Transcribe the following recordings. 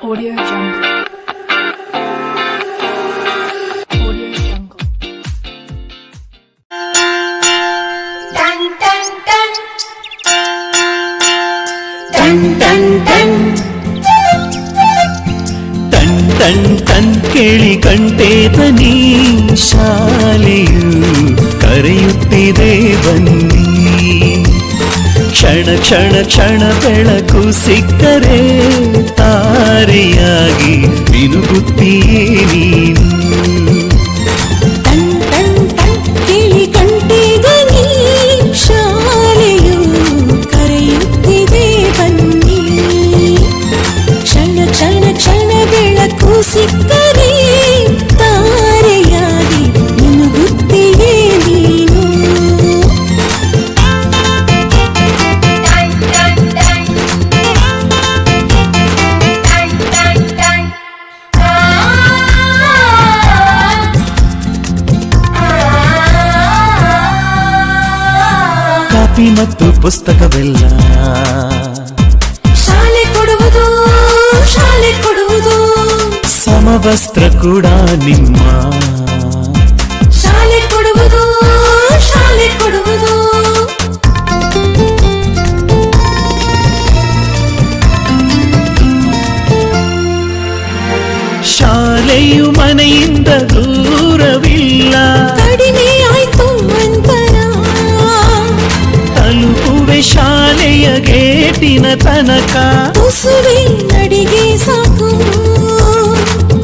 Audio Jungle. Audio Jungle. Dun dun dun. Dun dun dun. Ton ton ton ಕೇಳಿ ಕಂಠೇತನಿ ಶಾಲೆಯು ಕರೆಯುತ್ತಿದೆ ಬನ್ನಿ. ಕ್ಷಣ ಕ್ಷಣ ಕ್ಷಣ ಬೆಳಕು ಸಿಕ್ಕರೆ ತಾರೆಯಾಗಿ ಮಿನುಗುತ್ತೀಯೇ ನೀನು. ಟನ್ ಟನ್ ಟನ್ ಕೇಳಿ ಕಂಠೇತನಿ ಶಾಲೆಯು ಕರೆಯುತ್ತಿದೆ ಬನ್ನಿ. ಕ್ಷಣ ಕ್ಷಣ ಕ್ಷಣ ಬೆಳಕು ಸಿಕ್ಕರೆ ತಾರೆಯಾಗಿ ಮಿನುಗುತ್ತೀಯೇ ನೀನು. ಕಾಪಿ ಮತ್ತು ಪುಸ್ತಕವೆಲ್ಲ ಶಾಲೆ ಕೊಡುವುದು ಶಾಲೆ ಕೊಡುವುದು. ಸಮವಸ್ತ್ರ ಕೂಡ ನಿಮ್ಮ ಶಾಲೆ ಕೊಡುವುದು ಶಾಲೆ ಕೊಡುವುದು. ಶಾಲೆಯು ಮನೆಯಿಂದ ದೂರವಿಲ್ಲ. ಕಡಿಮೆ ಆಯ್ತು ಅಂತರ ತಲುಪುವೆ ಶಾಲೆಯ ಗೇಟಿನ ತನಕ. ತುಸುವೆ ನಡಿಗೆ ಸಾಕು.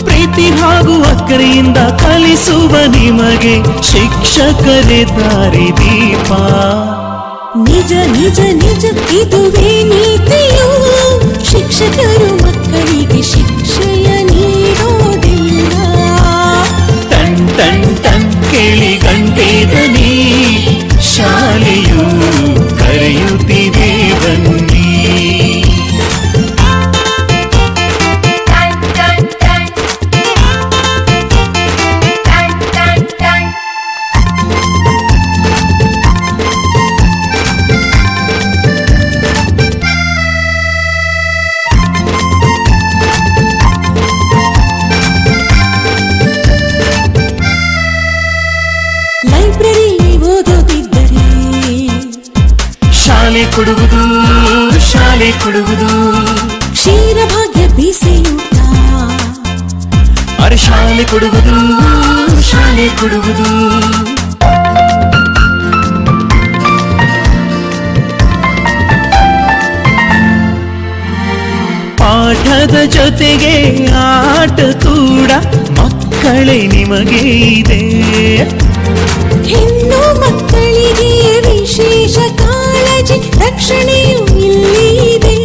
ಪ್ರೀತಿ ಹಾಗೂ ಅಕ್ಕರೆಯಿಂದ ಕಲಿಸುವ ನಿಮಗೆ ಶಿಕ್ಷಕರೇ ದಾರಿದೀಪ. ನಿಜ ನಿಜ ನಿಜ ಇದುವೇ ನೀತಿಯು. ಶಿಕ್ಷಕರು ಮಕ್ಕಳಿಗೆ ಶಿಕ್ಷೆಯ ನೀಡೋದಿಲ್ಲ. ಟನ್ ಟನ್ ಟನ್ ಕೇಳಿ ಗಂಟೆದನಿ ಶಾಲೆಯು ಕರೆಯುತ್ತಿದೆ ಬನ್ನಿ. ಲೈಬ್ರರಿಯಲ್ಲಿ ಓದೋದಿದ್ದರೆ ಶಾಲೆ ಕೊಡುವುದು ಶಾಲೆ ಕೊಡುವುದು. ಕ್ಷೀರಭಾಗ್ಯ ಬಿಸಿಯೂಟ. ಅರೆ ಶಾಲೆ ಕೊಡುವುದು ಶಾಲೆ ಕೊಡುವುದು. ಪಾಠದ ಜೊತೆಗೆ ಆಟ ಕೂಡ ಮಕ್ಕಳೇ ನಿಮಗೆ ಇದೆ. ಹೆಣ್ಣು ಮಕ್ಕಳಿಗೆ ವಿಶೇಷ ಕಾಳಜಿ ರಕ್ಷಣೆಯೂ ಇಲ್ಲಿದೆ.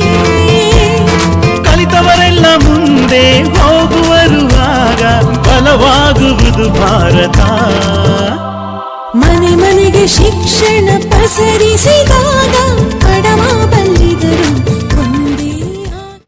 ಕಲಿತವರೆಲ್ಲ ಮುಂದೆ ಹೋಗುವರು, ಆಗ ಬಲವಾಗುವುದು ಭಾರತ. ಮನೆ ಮನೆಗೆ ಶಿಕ್ಷಣ ಪಸರಿಸಿದಾಗ ಕಡಮ